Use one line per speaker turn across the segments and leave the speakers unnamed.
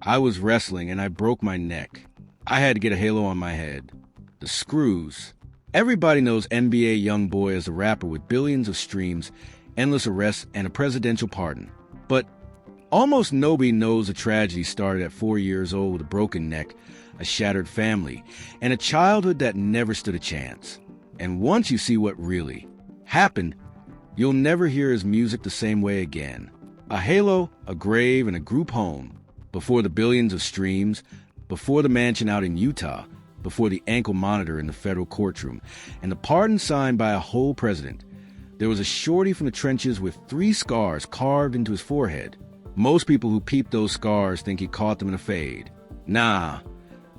I was wrestling and I broke my neck. I had to get a halo on my head. The screws. Everybody knows NBA YoungBoy as a rapper with billions of streams, endless arrests, and a presidential pardon. But almost nobody knows the tragedy started at 4 years old with a broken neck, a shattered family, and a childhood that never stood a chance. And once you see what really happened, you'll never hear his music the same way again. A halo, a grave, and a group home. Before the billions of streams, before the mansion out in Utah, before the ankle monitor in the federal courtroom, and the pardon signed by a whole president, there was a shorty from the trenches with 3 scars carved into his forehead. Most people who peep those scars think he caught them in a fade. Nah,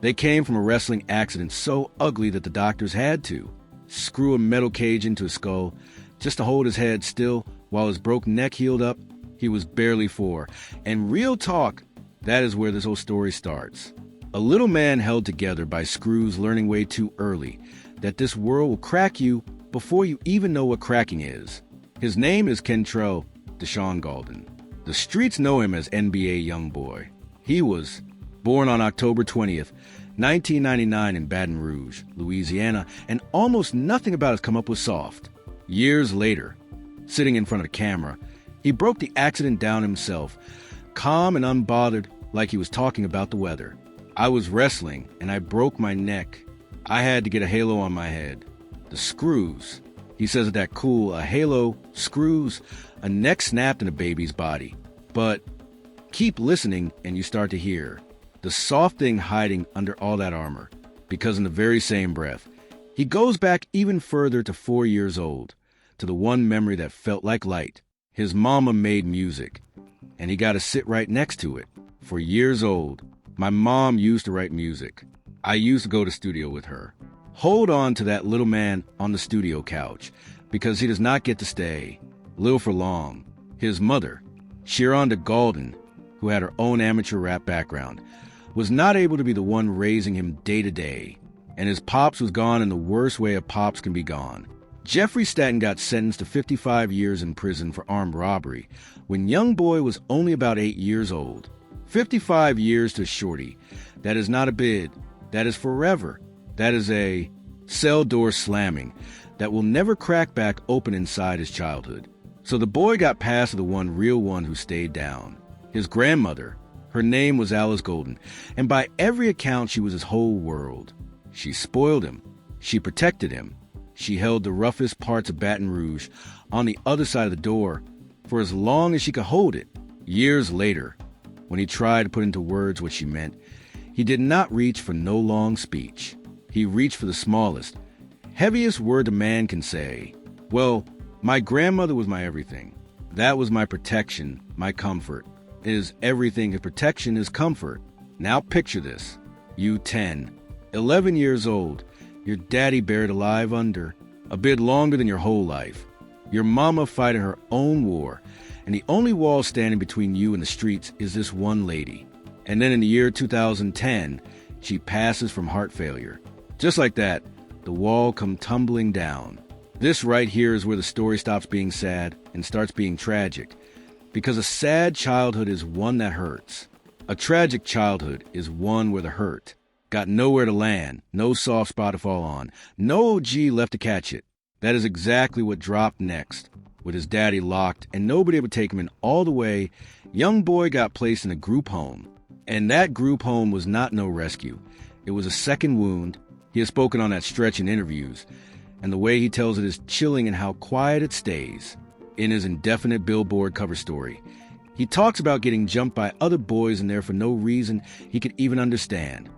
they came from a wrestling accident so ugly that the doctors had to screw a metal cage into his skull just to hold his head still while his broken neck healed up. He was barely 4. And real talk, that is where this whole story starts. A little man held together by screws learning way too early that this world will crack you before you even know what cracking is. His name is Kentrell Deshaun Gaulden. The streets know him as NBA YoungBoy. He was born on October 20th, 1999 in Baton Rouge, Louisiana, and almost nothing about his come up was soft. Years later, sitting in front of the camera, he broke the accident down himself, calm and unbothered like he was talking about the weather. I was wrestling and I broke my neck. I had to get a halo on my head. The screws. He says it that cool, a halo, screws, a neck snapped in a baby's body. But keep listening and you start to hear the soft thing hiding under all that armor. Because in the very same breath, he goes back even further to 4 years old, to the one memory that felt like light. His mama made music, and he got to sit right next to it. For years old, my mom used to write music. I used to go to studio with her. Hold on to that little man on the studio couch, because he does not get to stay, little for long. His mother, Sharonda Gaulden, who had her own amateur rap background, was not able to be the one raising him day to day, and his pops was gone in the worst way a pops can be gone. Jeffrey Staten got sentenced to 55 years in prison for armed robbery when YoungBoy was only about 8 years old. 55 years to shorty. That is not a bid. That is forever. That is a cell door slamming that will never crack back open inside his childhood. So the boy got past the one real one who stayed down. His grandmother. Her name was Alice Gaulden, and by every account she was his whole world. She spoiled him. She protected him. She held the roughest parts of Baton Rouge on the other side of the door for as long as she could hold it. Years later, when he tried to put into words what she meant, he did not reach for no long speech. He reached for the smallest, heaviest word a man can say. Well, my grandmother was my everything. That was my protection, my comfort. It is everything. His protection is comfort. Now picture this. You 10, 11 years old, your daddy buried alive under, a bit longer than your whole life. Your mama fighting her own war, and the only wall standing between you and the streets is this one lady. And then in the year 2010, she passes from heart failure. Just like that, the wall come tumbling down. This right here is where the story stops being sad and starts being tragic. Because a sad childhood is one that hurts. A tragic childhood is one where the hurt got nowhere to land, no soft spot to fall on, no OG left to catch it. That is exactly what dropped next. With his daddy locked and nobody able to take him in all the way, YoungBoy got placed in a group home. And that group home was not no rescue. It was a second wound. He has spoken on that stretch in interviews, and the way he tells it is chilling in how quiet it stays. In his indefinite Billboard cover story, he talks about getting jumped by other boys in there for no reason he could even understand,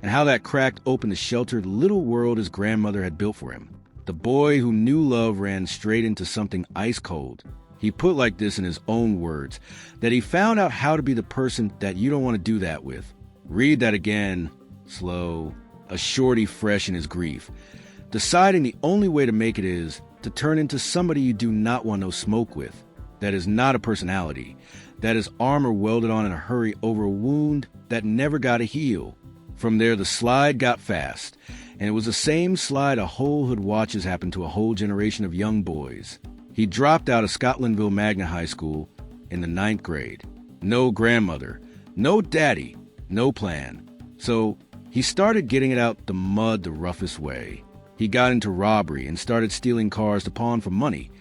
and how that cracked open the sheltered little world his grandmother had built for him. The boy who knew love ran straight into something ice cold. He put like this in his own words, that he found out how to be the person that you don't want to do that with. Read that again, slow. A shorty fresh in his grief, deciding the only way to make it is to turn into somebody you do not want no smoke with. That is not a personality. That is armor welded on in a hurry over a wound that never got to heal. From there, the slide got fast, and it was the same slide a whole hood watches happened to a whole generation of young boys. He dropped out of Scotlandville Magna High School in the 9th grade. No grandmother, no daddy, no plan. So he started getting it out the mud the roughest way. He got into robbery and started stealing cars to pawn for money.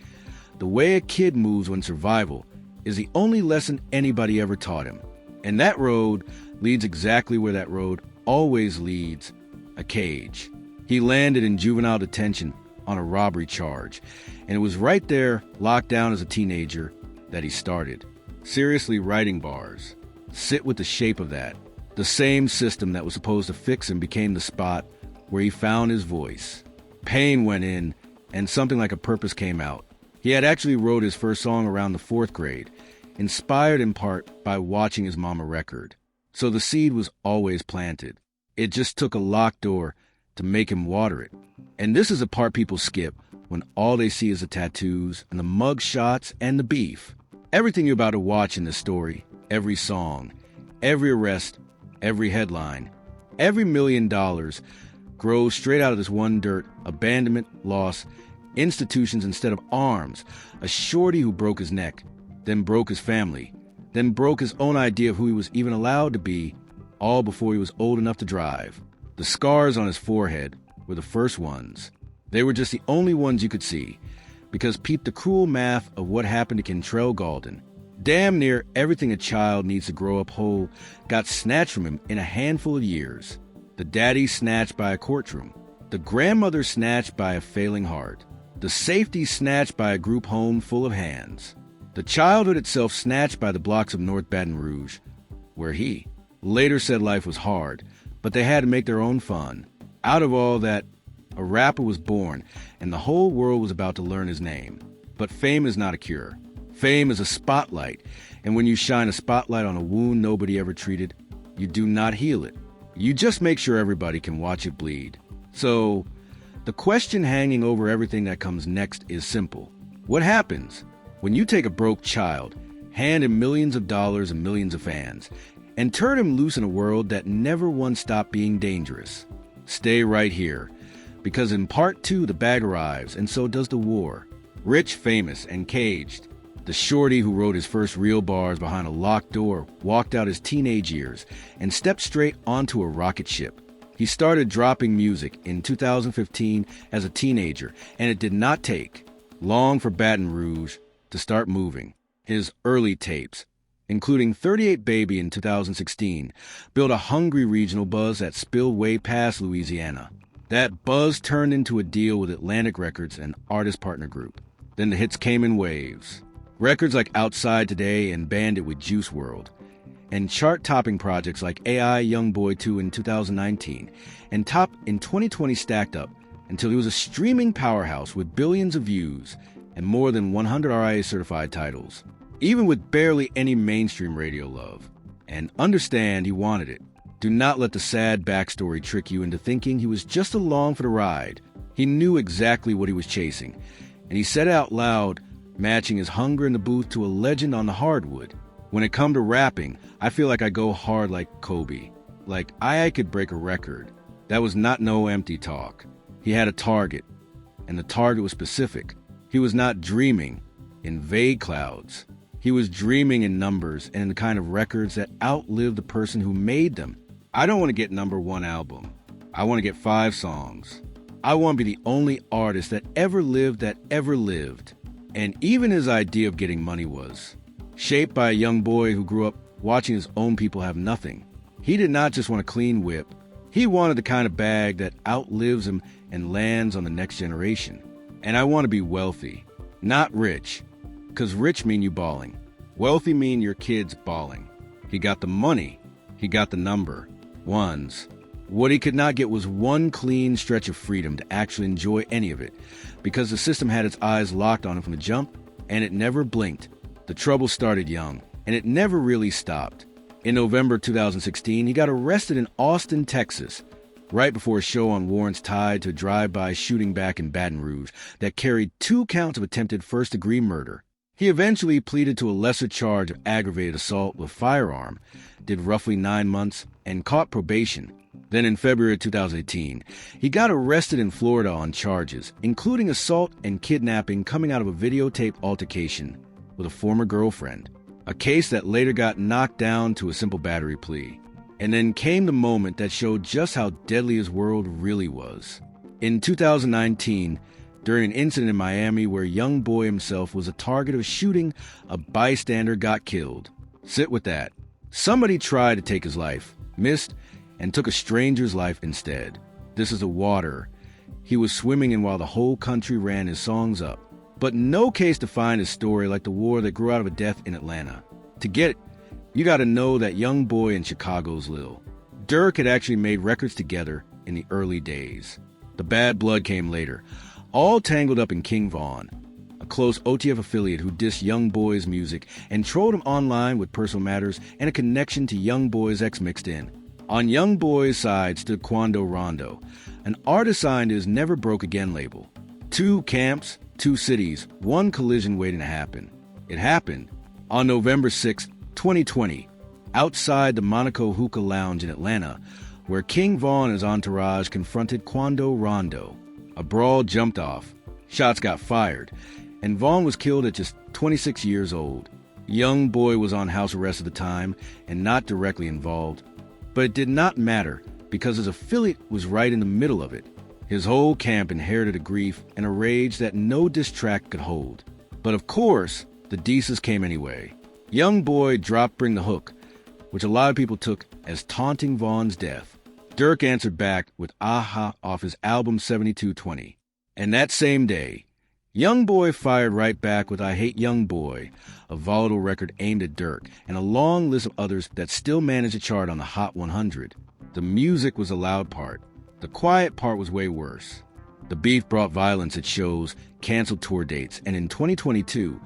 The way a kid moves when survival is the only lesson anybody ever taught him. And that road leads exactly where that road always leads, a cage. He landed in juvenile detention on a robbery charge, and it was right there, locked down as a teenager, that he started. Seriously writing bars. Sit with the shape of that. The same system that was supposed to fix him became the spot where he found his voice. Pain went in, and something like a purpose came out. He had actually wrote his first song around the 4th grade, inspired in part by watching his mama record. So the seed was always planted. It just took a locked door to make him water it. And this is a part people skip when all they see is the tattoos and the mug shots and the beef. Everything you're about to watch in this story, every song, every arrest, every headline, every $1 million grows straight out of this one dirt: abandonment, loss, institutions instead of arms, a shorty who broke his neck, then broke his family, then broke his own idea of who he was even allowed to be, all before he was old enough to drive. The scars on his forehead were the first ones. They were just the only ones you could see, because peep the cruel math of what happened to Kentrell Gaulden. Damn near everything a child needs to grow up whole got snatched from him in a handful of years. The daddy snatched by a courtroom, the grandmother snatched by a failing heart, the safety snatched by a group home full of hands, the childhood itself snatched by the blocks of North Baton Rouge, where he later said life was hard, but they had to make their own fun. Out of all that, a rapper was born, and the whole world was about to learn his name. But fame is not a cure. Fame is a spotlight, and when you shine a spotlight on a wound nobody ever treated, you do not heal it. You just make sure everybody can watch it bleed. So, the question hanging over everything that comes next is simple. What happens when you take a broke child, hand him millions of dollars and millions of fans, and turn him loose in a world that never once stopped being dangerous? Stay right here, because in part 2 the bag arrives, and so does the war. Rich, famous, and caged, the shorty who wrote his first real bars behind a locked door walked out his teenage years and stepped straight onto a rocket ship. He started dropping music in 2015 as a teenager, and it did not take long for Baton Rouge to start moving. His early tapes, including 38 Baby in 2016, built a hungry regional buzz that spilled way past Louisiana. That buzz turned into a deal with Atlantic Records, an artist partner group. Then the hits came in waves. Records like Outside Today and Bandit with Juice WRLD, and chart-topping projects like AI YoungBoy 2 in 2019, and top in 2020 stacked up until he was a streaming powerhouse with billions of views and more than 100 RIA-certified titles, even with barely any mainstream radio love. And understand he wanted it. Do not let the sad backstory trick you into thinking he was just along for the ride. He knew exactly what he was chasing, and he said it out loud, matching his hunger in the booth to a legend on the hardwood. When it come to rapping, I feel like I go hard like Kobe. Like I could break a record. That was not no empty talk. He had a target, and the target was specific. He was not dreaming in vague clouds. He was dreaming in numbers and in the kind of records that outlived the person who made them. I don't want to get #1 album. I want to get 5 songs. I want to be the only artist that ever lived. And even his idea of getting money was shaped by a young boy who grew up watching his own people have nothing. He did not just want a clean whip. He wanted the kind of bag that outlives him and lands on the next generation. And I want to be wealthy, not rich, because rich mean you balling. Wealthy mean your kids balling. He got the money. He got the number. Ones. What he could not get was one clean stretch of freedom to actually enjoy any of it, because the system had its eyes locked on him from the jump, and it never blinked. The trouble started young, and it never really stopped. In November 2016, he got arrested in Austin, Texas, right before a show on warrants tied to a drive-by shooting back in Baton Rouge that carried 2 counts of attempted first-degree murder. He eventually pleaded to a lesser charge of aggravated assault with firearm, did roughly 9 months, and caught probation. Then in February 2018, he got arrested in Florida on charges, including assault and kidnapping coming out of a videotaped altercation with a former girlfriend, a case that later got knocked down to a simple battery plea. And then came the moment that showed just how deadly his world really was. In 2019, during an incident in Miami where YoungBoy himself was a target of a shooting, a bystander got killed. Sit with that. Somebody tried to take his life, missed, and took a stranger's life instead. This is the water he was swimming in while the whole country ran his songs up. But no case defined his story like the war that grew out of a death in Atlanta. To get it, you gotta know that YoungBoy in Chicago's Lil. Durk had actually made records together in the early days. The bad blood came later, all tangled up in King Von, a close OTF affiliate who dissed YoungBoy's music and trolled him online with personal matters and a connection to YoungBoy's ex mixed in. On YoungBoy's side stood Quando Rondo, an artist signed to his Never Broke Again label. Two camps, two cities, one collision waiting to happen. It happened on November 6, 2020, outside the Monaco Hookah Lounge in Atlanta, where King Von and his entourage confronted Quando Rondo. A brawl jumped off, shots got fired, and Von was killed at just 26 years old. YoungBoy was on house arrest at the time and not directly involved. But it did not matter because his affiliate was right in the middle of it. His whole camp inherited a grief and a rage that no diss track could hold. But of course, the disses came anyway. YoungBoy dropped Bring the Hook, which a lot of people took as taunting Von's death. Durk answered back with Aha off his album 7220. And that same day, YoungBoy fired right back with I Hate YoungBoy, a volatile record aimed at Durk, and a long list of others that still managed to chart on the Hot 100. The music was the loud part. The quiet part was way worse. The beef brought violence at shows, canceled tour dates, and in 2022,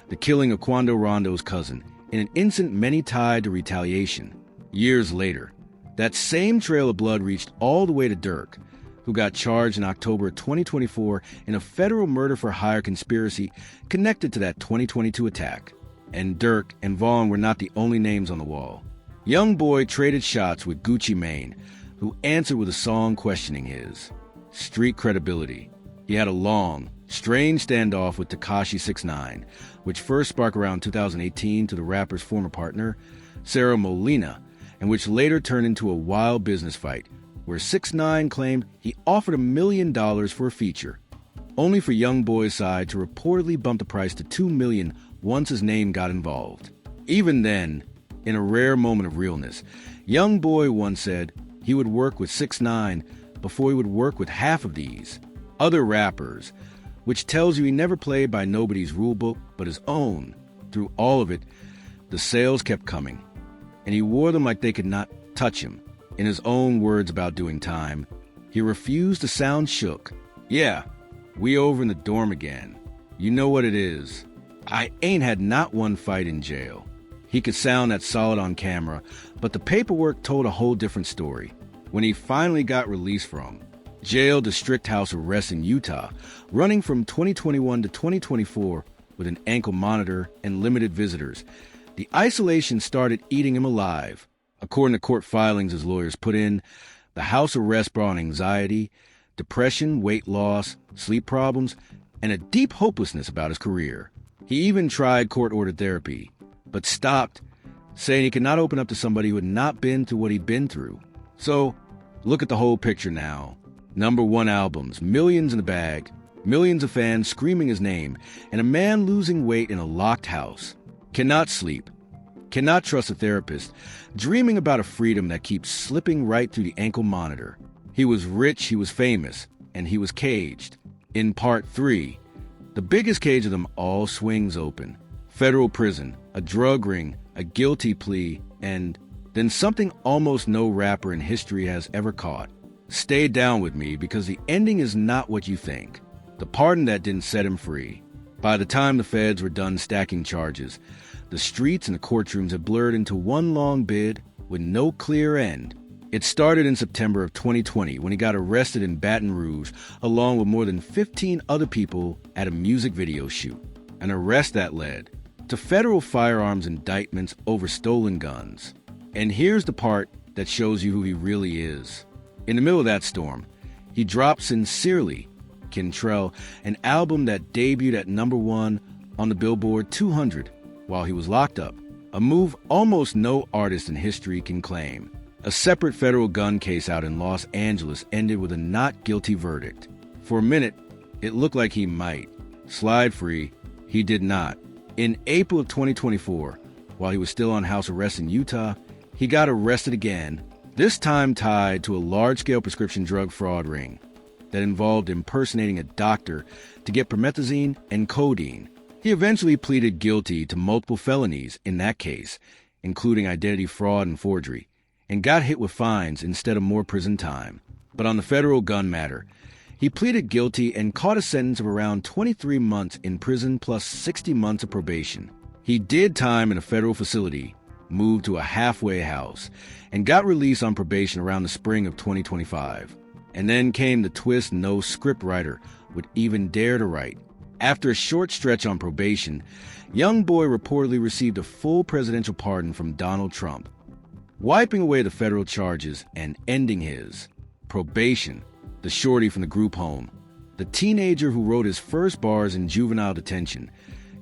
the killing of Quando Rondo's cousin, in an incident many tied to retaliation. Years later, that same trail of blood reached all the way to Durk, who got charged in October 2024 in a federal murder-for-hire conspiracy connected to that 2022 attack. And Durk and Von were not the only names on the wall. YoungBoy traded shots with Gucci Mane, who answered with a song questioning his street credibility. He had a long, strange standoff with Tekashi 6ix9ine, which first sparked around 2018 to the rapper's former partner, Sarah Molina, and which later turned into a wild business fight, where 6ix9ine claimed he offered $1 million for a feature, only for YoungBoy's side to reportedly bump the price to $2 million once his name got involved. Even then, in a rare moment of realness, YoungBoy once said he would work with 6ix9ine before he would work with half of these other rappers, which tells you he never played by nobody's rulebook but his own. Through all of it, the sales kept coming, and he wore them like they could not touch him. In his own words about doing time, he refused to sound shook. Yeah, we over in the dorm again. You know what it is. I ain't had not one fight in jail. He could sound that solid on camera, but the paperwork told a whole different story. When he finally got released from jail to strict house arrest in Utah, running from 2021 to 2024 with an ankle monitor and limited visitors, the isolation started eating him alive. According to court filings his lawyers put in, the house arrest brought on anxiety, depression, weight loss, sleep problems, and a deep hopelessness about his career. He even tried court-ordered therapy, but stopped, saying he could not open up to somebody who had not been through what he'd been through. So, look at the whole picture now. #1 albums, millions in the bag, millions of fans screaming his name, and a man losing weight in a locked house. Cannot sleep. Cannot trust a therapist, dreaming about a freedom that keeps slipping right through the ankle monitor. He was rich, he was famous, and he was caged. In part 3, the biggest cage of them all swings open. Federal prison, a drug ring, a guilty plea, and then something almost no rapper in history has ever caught. Stay down with me because the ending is not what you think. The pardon that didn't set him free. By the time the feds were done stacking charges, the streets and the courtrooms had blurred into one long bid with no clear end. It started in September of 2020 when he got arrested in Baton Rouge along with more than 15 other people at a music video shoot. An arrest that led to federal firearms indictments over stolen guns. And here's the part that shows you who he really is. In the middle of that storm, he dropped Sincerely, Kentrell, an album that debuted at #1 on the Billboard 200 while he was locked up, a move almost no artist in history can claim. A separate federal gun case out in Los Angeles ended with a not guilty verdict. For a minute, it looked like he might slide free. He did not. In April of 2024, while he was still on house arrest in Utah, he got arrested again, this time tied to a large-scale prescription drug fraud ring that involved impersonating a doctor to get promethazine and codeine. He eventually pleaded guilty to multiple felonies in that case, including identity fraud and forgery, and got hit with fines instead of more prison time. But on the federal gun matter, he pleaded guilty and caught a sentence of around 23 months in prison plus 60 months of probation. He did time in a federal facility, moved to a halfway house, and got released on probation around the spring of 2025. And then came the twist no scriptwriter would even dare to write. After a short stretch on probation, YoungBoy reportedly received a full presidential pardon from Donald Trump, wiping away the federal charges and ending his probation. The shorty from the group home, the teenager who wrote his first bars in juvenile detention,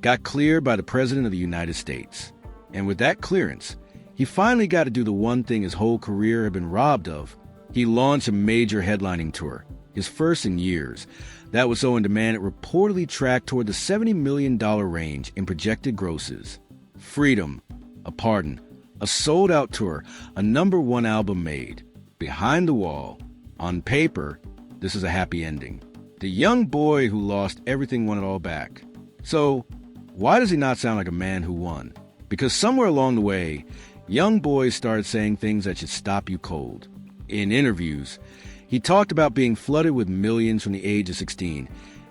got cleared by the President of the United States. And with that clearance, he finally got to do the one thing his whole career had been robbed of. He launched a major headlining tour, his first in years, that was so in demand it reportedly tracked toward the $70 million range in projected grosses. Freedom, a pardon, a sold-out tour, a #1 album made. Behind the wall, on paper, this is a happy ending. The young boy who lost everything won it all back. So, why does he not sound like a man who won? Because somewhere along the way, YoungBoy started saying things that should stop you cold. In interviews, he talked about being flooded with millions from the age of 16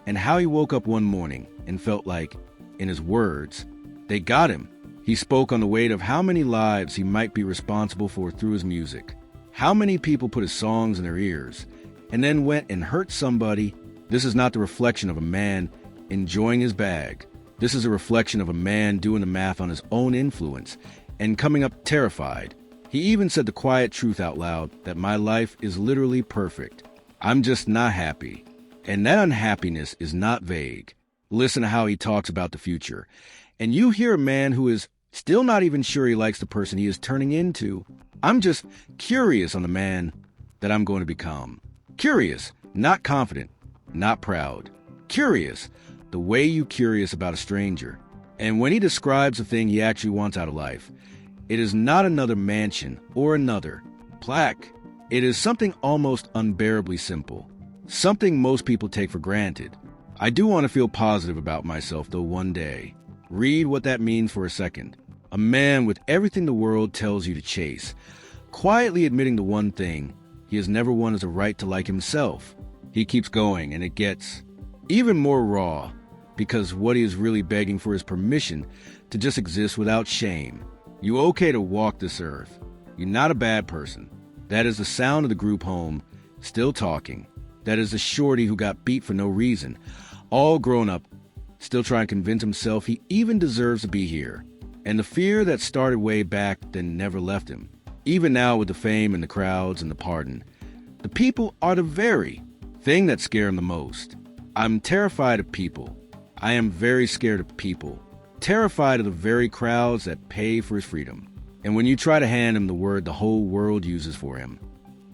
and how he woke up one morning and felt like, in his words, they got him. He spoke on the weight of how many lives he might be responsible for through his music. How many people put his songs in their ears and then went and hurt somebody. This is not the reflection of a man enjoying his bag. This is a reflection of a man doing the math on his own influence and coming up terrified. He even said the quiet truth out loud that my life is literally perfect. I'm just not happy. And that unhappiness is not vague. Listen to how he talks about the future. And you hear a man who is still not even sure he likes the person he is turning into. I'm just curious on the man that I'm going to become. Curious, not confident, not proud. Curious, the way you curious about a stranger. And when he describes the thing he actually wants out of life, it is not another mansion or another plaque. It is something almost unbearably simple. Something most people take for granted. I do want to feel positive about myself, though, one day. Read what that means for a second. A man with everything the world tells you to chase, quietly admitting the one thing he has never won is a right to like himself. He keeps going, and it gets even more raw, because what he is really begging for is permission to just exist without shame. You okay to walk this earth. You're not a bad person. That is the sound of the group home, still talking. That is the shorty who got beat for no reason, all grown up, still trying to convince himself he even deserves to be here. And the fear that started way back then never left him. Even now with the fame and the crowds and the pardon, the people are the very thing that scare him the most. I'm terrified of people. I am very scared of people. Terrified of the very crowds that pay for his freedom. And when you try to hand him the word the whole world uses for him,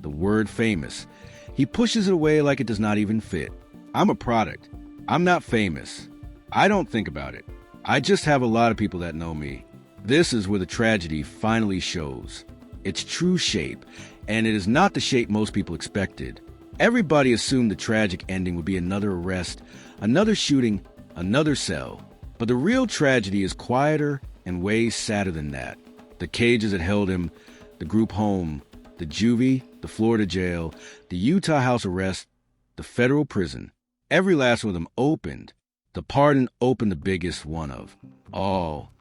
the word famous, he pushes it away like it does not even fit. I'm a product. I'm not famous. I don't think about it. I just have a lot of people that know me. This is where the tragedy finally shows its true shape, and it is not the shape most people expected. Everybody assumed the tragic ending would be another arrest, another shooting, another cell. But the real tragedy is quieter and way sadder than that. The cages that held him, the group home, the juvie, the Florida jail, the Utah house arrest, the federal prison, every last one of them opened. The pardon opened the biggest one of all.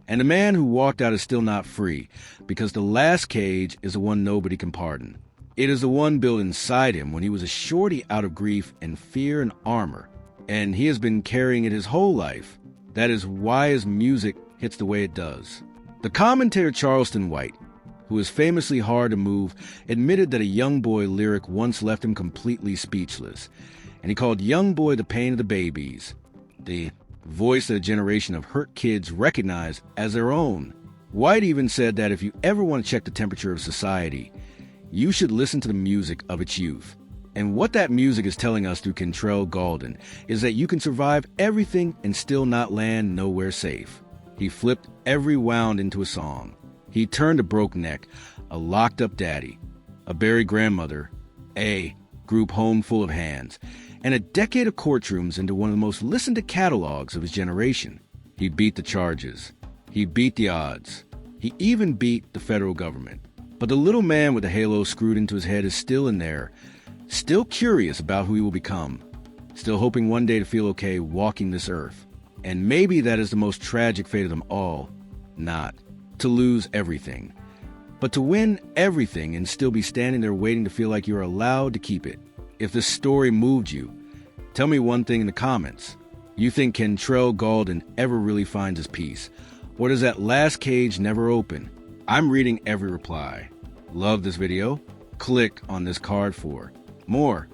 And the man who walked out is still not free, because the last cage is the one nobody can pardon. It is the one built inside him when he was a shorty out of grief and fear and armor. And he has been carrying it his whole life. That is why his music hits the way it does. The commentator Charleston White, who is famously hard to move, admitted that a YoungBoy lyric once left him completely speechless. And he called YoungBoy the pain of the babies, the voice that a generation of hurt kids recognize as their own. White even said that if you ever want to check the temperature of society, you should listen to the music of its youth. And what that music is telling us through Kentrell Gaulden is that you can survive everything and still not land nowhere safe. He flipped every wound into a song. He turned a broke neck, a locked-up daddy, a buried grandmother, a group home full of hands, and a decade of courtrooms into one of the most listened-to catalogs of his generation. He beat the charges. He beat the odds. He even beat the federal government. But the little man with the halo screwed into his head is still in there, still curious about who he will become, still hoping one day to feel okay walking this earth. And maybe that is the most tragic fate of them all, not to lose everything, but to win everything and still be standing there waiting to feel like you're allowed to keep it. If this story moved you, tell me one thing in the comments. You think Kentrell Gaulden ever really finds his peace? Or does that last cage never open? I'm reading every reply. Love this video? Click on this card for more.